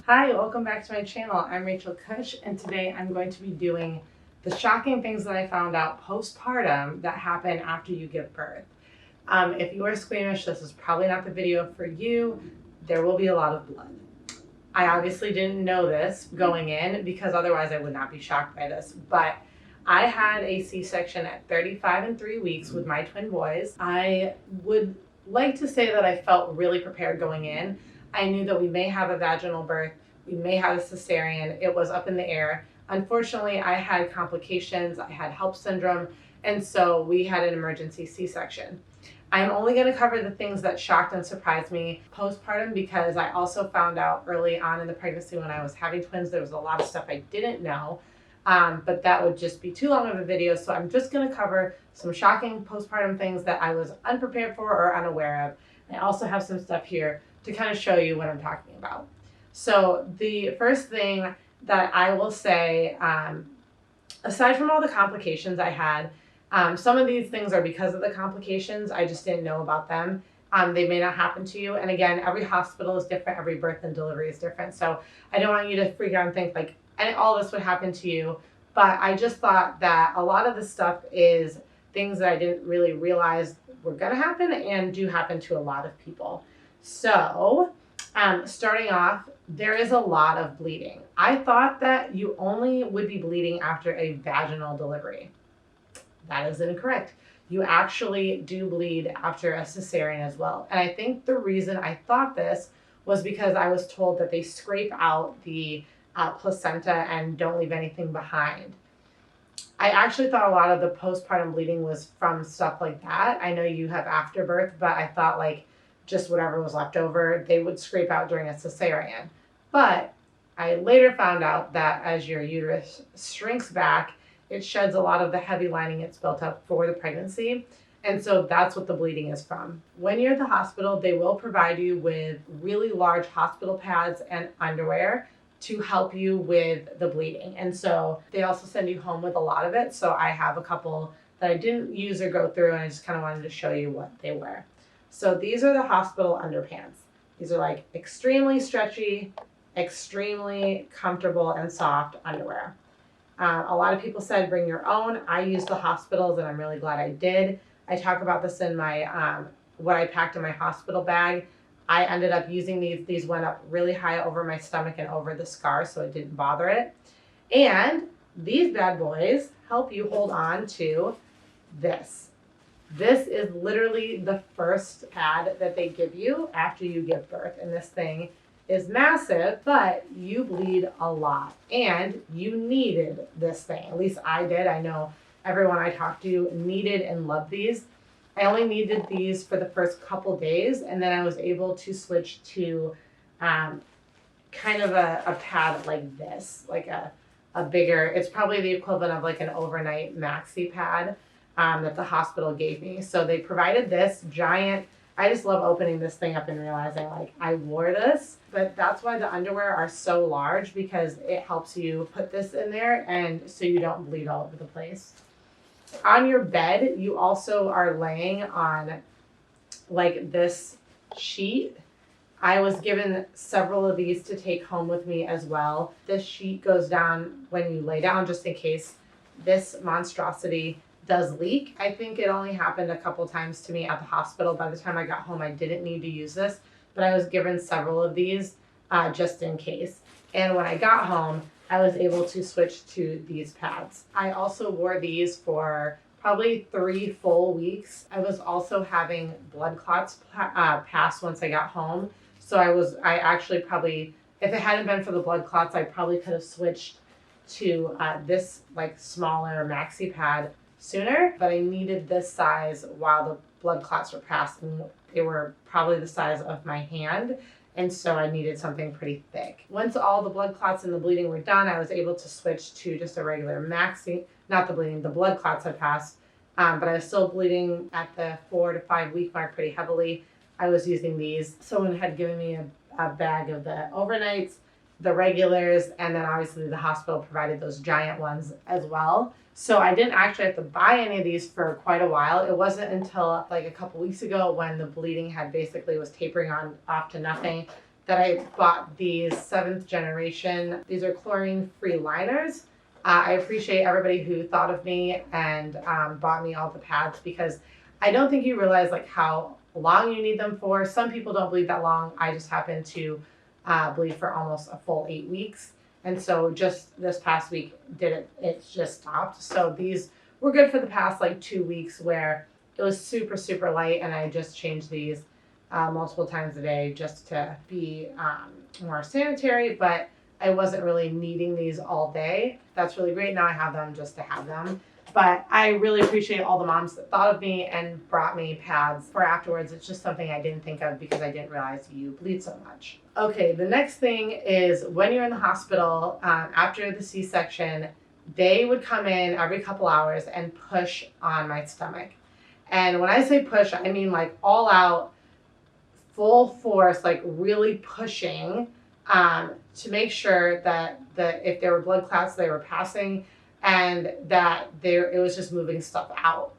Hi, welcome back to my channel. I'm Rachel Cush, and today I'm going to be doing the shocking things that I found out postpartum that happen after you give birth. If you are squeamish, this is probably not the video for you. There will be a lot of blood. I obviously didn't know this going in because otherwise I would not be shocked by this, but I had a C-section at 35 and 3 weeks with my twin boys. I would like to say that I felt really prepared going in. I knew that we may have a vaginal birth, we may have a cesarean. It was up in the air. Unfortunately, I had complications. I had HELLP syndrome, and so we had an emergency C-section. I'm only going to cover the things that shocked and surprised me postpartum because I also found out early on in the pregnancy when I was having twins, there was a lot of stuff I didn't know, but that would just be too long of a video. So I'm just going to cover some shocking postpartum things that I was unprepared for or unaware of. I also have some stuff here to kind of show you what I'm talking about. So the first thing that I will say, aside from all the complications I had, some of these things are because of the complications. I just didn't know about them. They may not happen to you. And again, every hospital is different. Every birth and delivery is different. So I don't want you to freak out and think like all this would happen to you. But I just thought that a lot of the stuff is things that I didn't really realize were going to happen and do happen to a lot of people. So starting off, there is a lot of bleeding. I thought that you only would be bleeding after a vaginal delivery. That is incorrect. You actually do bleed after a cesarean as well. And I think the reason I thought this was because I was told that they scrape out the placenta and don't leave anything behind. I actually thought a lot of the postpartum bleeding was from stuff like that. I know you have afterbirth, but I thought like just whatever was left over, they would scrape out during a cesarean. But I later found out that as your uterus shrinks back, it sheds a lot of the heavy lining it's built up for the pregnancy. And so that's what the bleeding is from. When you're at the hospital, they will provide you with really large hospital pads and underwear to help you with the bleeding. And so they also send you home with a lot of it. So I have a couple that I didn't use or go through, and I just kind of wanted to show you what they were. So these are the hospital underpants. These are like extremely stretchy, extremely comfortable and soft underwear. A lot of people said bring your own. I used the hospitals and I'm really glad I did. I talk about this in my, what I packed in my hospital bag. I ended up using these. These went up really high over my stomach and over the scar, so it didn't bother it. And these bad boys help you hold on to this. This is literally the first pad that they give you after you give birth. And this thing is massive, but you bleed a lot. And you needed this thing. At least I did. I know everyone I talked to needed and loved these. I only needed these for the first couple days. And then I was able to switch to kind of a pad like this, like a bigger, it's probably the equivalent of like an overnight maxi pad. That the hospital gave me. So they provided this giant, I just love opening this thing up and realizing like I wore this, but that's why the underwear are so large, because it helps you put this in there and so you don't bleed all over the place. On your bed, you also are laying on like this sheet. I was given several of these to take home with me as well. This sheet goes down when you lay down just in case this monstrosity does leak. I think it only happened a couple times to me at the hospital. By the time I got home, I didn't need to use this, but I was given several of these just in case. And when I got home, I was able to switch to these pads. I also wore these for probably 3 full weeks. I was also having blood clots pass once I got home. So I actually probably, if it hadn't been for the blood clots, I probably could have switched to this like smaller maxi pad sooner, but I needed this size while the blood clots were passing. They were probably the size of my hand, and so I needed something pretty thick. Once all the blood clots and the bleeding were done, I was able to switch to just a regular maxi, not the bleeding, the blood clots had passed, but I was still bleeding at the 4 to 5 week mark pretty heavily. I was using these. Someone had given me a bag of the overnights, the regulars, and then obviously the hospital provided those giant ones as well. So I didn't actually have to buy any of these for quite a while. It wasn't until like a couple weeks ago when the bleeding had basically was tapering off to nothing that I bought these 7th generation. These are chlorine-free liners. I appreciate everybody who thought of me and bought me all the pads, because I don't think you realize like how long you need them for. Some people don't bleed that long. I just happen to bleed for almost a full 8 weeks. And so just this past week it just stopped. So these were good for the past like 2 weeks, where it was super, super light, and I just changed these multiple times a day just to be more sanitary, but I wasn't really needing these all day. That's really great. Now I have them just to have them. But I really appreciate all the moms that thought of me and brought me pads for afterwards. It's just something I didn't think of because I didn't realize you bleed so much. Okay, the next thing is when you're in the hospital after the C-section, they would come in every couple hours and push on my stomach. And when I say push, I mean like all out, full force, like really pushing to make sure that if there were blood clots, they were passing, and that it was just moving stuff out.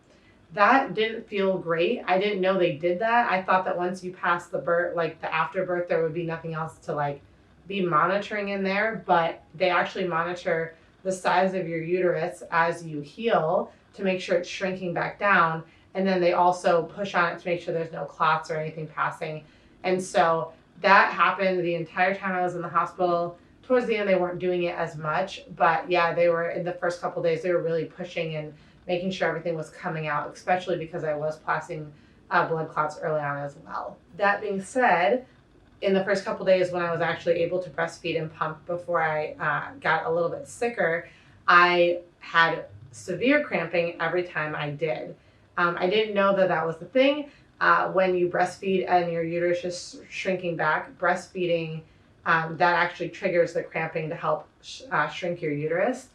That didn't feel great. I didn't know they did that. I thought that once you passed the birth, like the afterbirth, there would be nothing else to like be monitoring in there, but they actually monitor the size of your uterus as you heal to make sure it's shrinking back down. And then they also push on it to make sure there's no clots or anything passing. And so that happened the entire time I was in the hospital. Towards the end, they weren't doing it as much, but yeah, they were in the first couple of days, they were really pushing and making sure everything was coming out, especially because I was passing blood clots early on as well. That being said, in the first couple of days when I was actually able to breastfeed and pump before I got a little bit sicker, I had severe cramping every time I did. I didn't know that was the thing. When you breastfeed and your uterus is shrinking back, breastfeeding, that actually triggers the cramping to help shrink your uterus.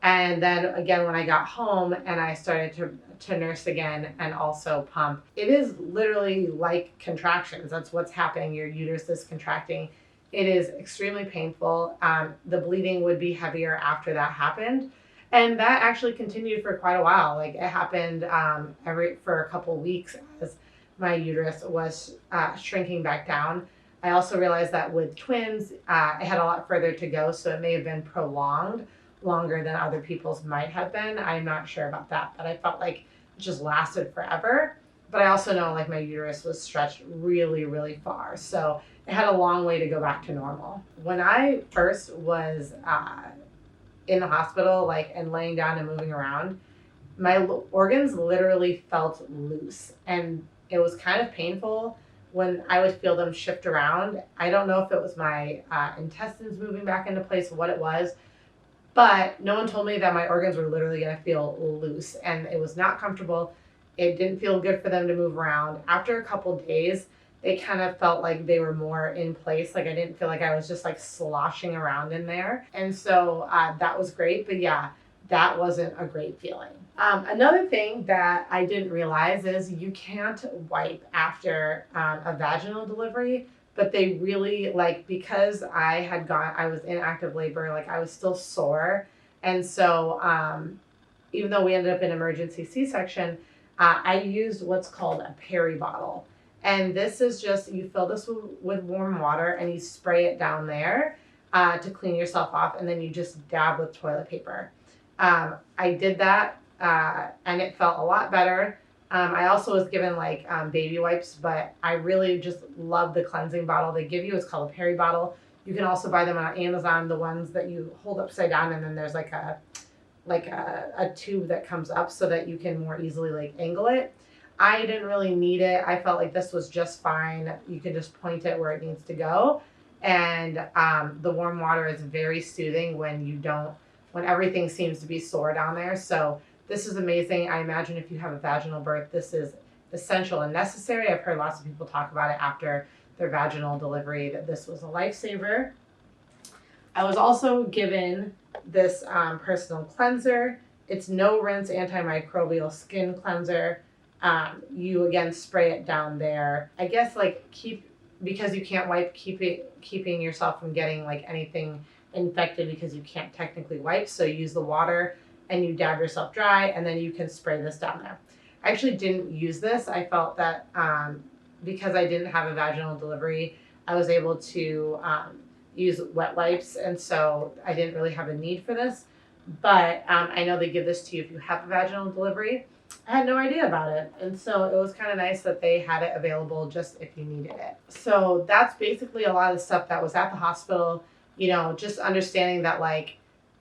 And then again, when I got home and I started to nurse again and also pump, it is literally like contractions. That's what's happening. Your uterus is contracting. It is extremely painful. The bleeding would be heavier after that happened. And that actually continued for quite a while. Like it happened for a couple weeks as my uterus was shrinking back down. I also realized that with twins, it had a lot further to go, so it may have been prolonged longer than other people's might have been. I'm not sure about that, but I felt like it just lasted forever. But I also know like my uterus was stretched really, really far, so it had a long way to go back to normal. When I first was in the hospital, like, and laying down and moving around, my organs literally felt loose, and it was kind of painful when I would feel them shift around. I don't know if it was my intestines moving back into place, what it was, but no one told me that my organs were literally going to feel loose, and it was not comfortable. It didn't feel good for them to move around. After a couple days, they kind of felt like they were more in place. Like I didn't feel like I was just like sloshing around in there. And so that was great. But yeah, that wasn't a great feeling. Another thing that I didn't realize is you can't wipe after a vaginal delivery, but they really, like, because I was in active labor, like I was still sore. And so even though we ended up in emergency C-section, I used what's called a peri bottle. And this is just, you fill this with warm water and you spray it down there to clean yourself off, and then you just dab with toilet paper. I did that and it felt a lot better. I also was given like baby wipes, but I really just love the cleansing bottle they give you. It's called a peri bottle. You can also buy them on Amazon, the ones that you hold upside down, and then there's like a tube that comes up so that you can more easily like angle it. I didn't really need it. I felt like this was just fine. You can just point it where it needs to go. And the warm water is very soothing when everything seems to be sore down there. So this is amazing. I imagine if you have a vaginal birth, this is essential and necessary. I've heard lots of people talk about it after their vaginal delivery, that this was a lifesaver. I was also given this personal cleanser. It's no rinse antimicrobial skin cleanser. You again spray it down there. I guess like because you can't wipe, keeping yourself from getting like anything infected because you can't technically wipe. So you use the water and you dab yourself dry, and then you can spray this down there. I actually didn't use this. I felt that because I didn't have a vaginal delivery, I was able to use wet wipes, and so I didn't really have a need for this. But I know they give this to you if you have a vaginal delivery. I had no idea about it. And so it was kind of nice that they had it available just if you needed it. So that's basically a lot of the stuff that was at the hospital, just understanding that like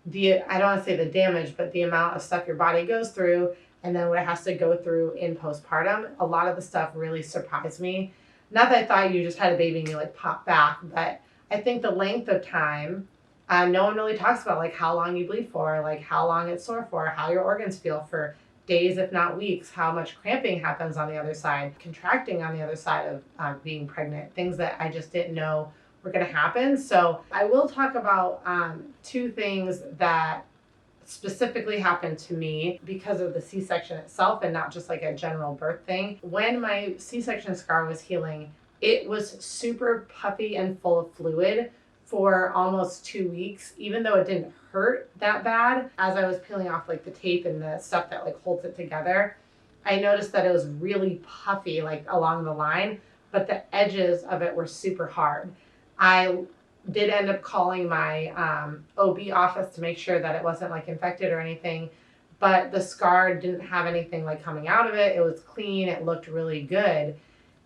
I don't want to say the damage, but the amount of stuff your body goes through and then what it has to go through in postpartum. A lot of the stuff really surprised me. Not that I thought you just had a baby and you like pop back, but I think the length of time, no one really talks about like how long you bleed for, like how long it's sore for, how your organs feel for days, if not weeks, how much cramping happens on the other side, contracting on the other side of being pregnant, things that I just didn't know were going to happen. So I will talk about 2 things that specifically happened to me because of the C-section itself and not just like a general birth thing. When my C-section scar was healing, it was super puffy and full of fluid for almost 2 weeks, even though it didn't hurt that bad. As I was peeling off like the tape and the stuff that like holds it together, I noticed that it was really puffy like along the line, but the edges of it were super hard. I did end up calling my OB office to make sure that it wasn't like infected or anything, but the scar didn't have anything like coming out of it. It was clean. It looked really good.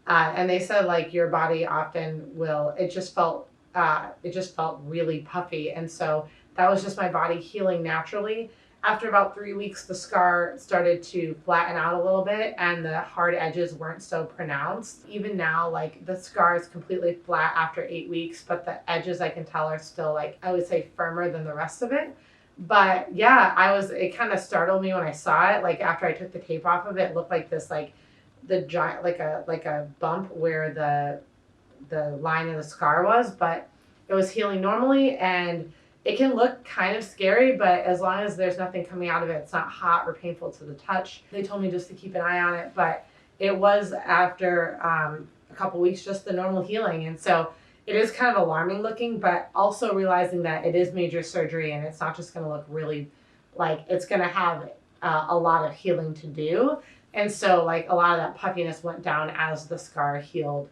And they said like your body often will, it just felt really puffy. And so that was just my body healing naturally. After about 3 weeks, the scar started to flatten out a little bit and the hard edges weren't so pronounced. Even now, like the scar is completely flat after 8 weeks, but the edges I can tell are still like, I would say firmer than the rest of it. But yeah, it kind of startled me when I saw it. Like after I took the tape off of it, it looked like this, like the giant, like a bump where the line of the scar was, but it was healing normally. And it can look kind of scary, but as long as there's nothing coming out of it, it's not hot or painful to the touch. They told me just to keep an eye on it, but it was after a couple weeks, just the normal healing. And so it is kind of alarming looking, but also realizing that it is major surgery and it's not just going to look really like it's going to have a lot of healing to do. And so like a lot of that puffiness went down as the scar healed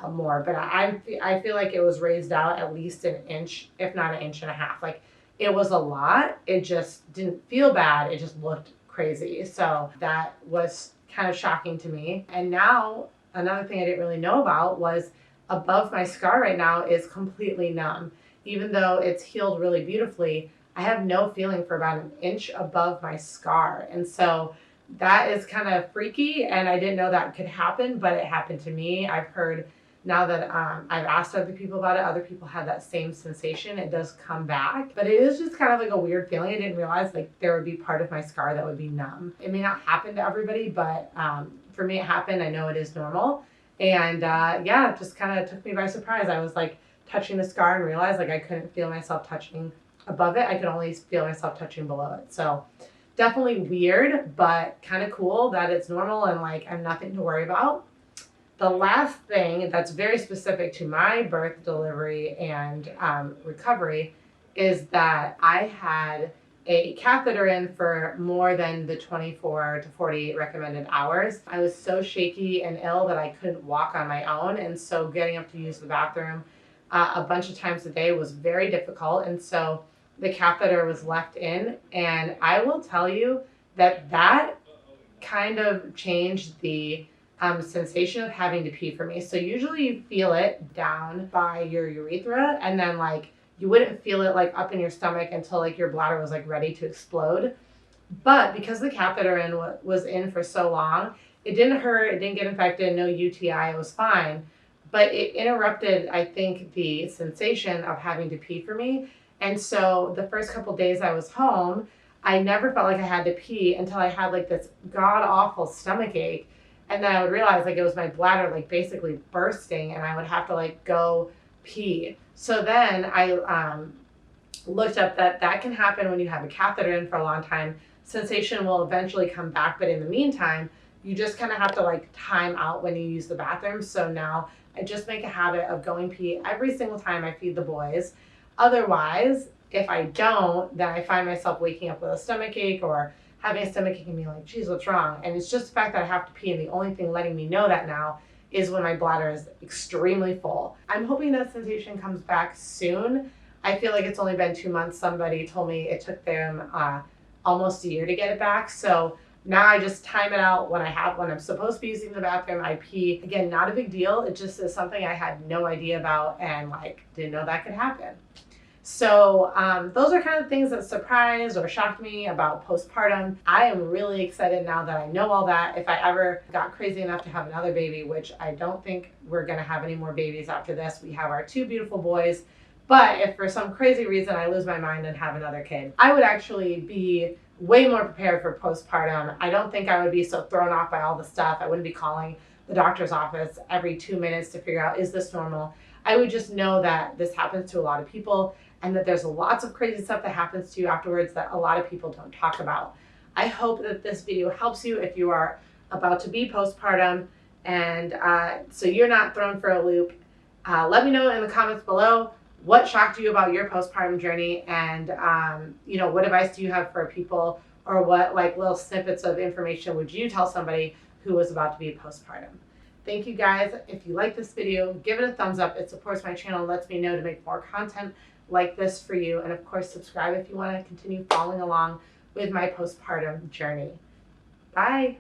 more, but I feel like it was raised out at least an inch, if not an inch and a half. Like it was a lot. It just didn't feel bad. It just looked crazy. So that was kind of shocking to me. And now another thing I didn't really know about was above my scar right now is completely numb. Even though it's healed really beautifully, I have no feeling for about an inch above my scar. And so that is kind of freaky, and I didn't know that could happen, but it happened to me. I've heard now that I've asked other people about it, other people had that same sensation. It does come back, but it is just kind of like a weird feeling. I didn't realize like there would be part of my scar that would be numb. It may not happen to everybody, but for me it happened. I know it is normal. And yeah, it just kind of took me by surprise. I was like touching the scar and realized like I couldn't feel myself touching above it. I could only feel myself touching below it. So definitely weird, but kind of cool that it's normal and like I'm nothing to worry about. The last thing that's very specific to my birth, delivery, and recovery is that I had a catheter in for more than the 24 to 48 recommended hours. I was so shaky and ill that I couldn't walk on my own, and so getting up to use the bathroom a bunch of times a day was very difficult. And so the catheter was left in, and I will tell you that kind of changed the sensation of having to pee for me. So usually you feel it down by your urethra, and then like you wouldn't feel it like up in your stomach until like your bladder was like ready to explode. But because the catheter was in for so long, it didn't hurt, it didn't get infected, no UTI, it was fine. But it interrupted, I think, the sensation of having to pee for me. And so the first couple days I was home, I never felt like I had to pee until I had like this god awful stomach ache. And then I would realize like it was my bladder like basically bursting, and I would have to like go pee. So then I looked up that can happen when you have a catheter in for a long time. Sensation will eventually come back, but in the meantime, you just kind of have to like time out when you use the bathroom. So now I just make a habit of going pee every single time I feed the boys. Otherwise, if I don't, then I find myself waking up with a stomach ache or having a stomach ache and being like, geez, what's wrong? And it's just the fact that I have to pee, and the only thing letting me know that now is when my bladder is extremely full. I'm hoping that sensation comes back soon. I feel like it's only been 2 months. Somebody told me it took them almost a year to get it back. So now I just time it out when I'm supposed to be using the bathroom, I pee. Again, not a big deal. It just is something I had no idea about and didn't know that could happen. So those are kind of things that surprised or shocked me about postpartum. I am really excited now that I know all that. If I ever got crazy enough to have another baby, which I don't think we're gonna have any more babies after this. We have our 2 beautiful boys. But if for some crazy reason I lose my mind and have another kid, I would actually be way more prepared for postpartum. I don't think I would be so thrown off by all the stuff. I wouldn't be calling the doctor's office every 2 minutes to figure out, is this normal? I would just know that this happens to a lot of people and that there's lots of crazy stuff that happens to you afterwards that a lot of people don't talk about. I hope that this video helps you if you are about to be postpartum and so you're not thrown for a loop. Let me know in the comments below what shocked you about your postpartum journey, and what advice do you have for people, or what little snippets of information would you tell somebody who was about to be postpartum? Thank you guys. If you like this video, give it a thumbs up. It supports my channel and lets me know to make more content like this for you. And of course, subscribe if you want to continue following along with my postpartum journey. Bye.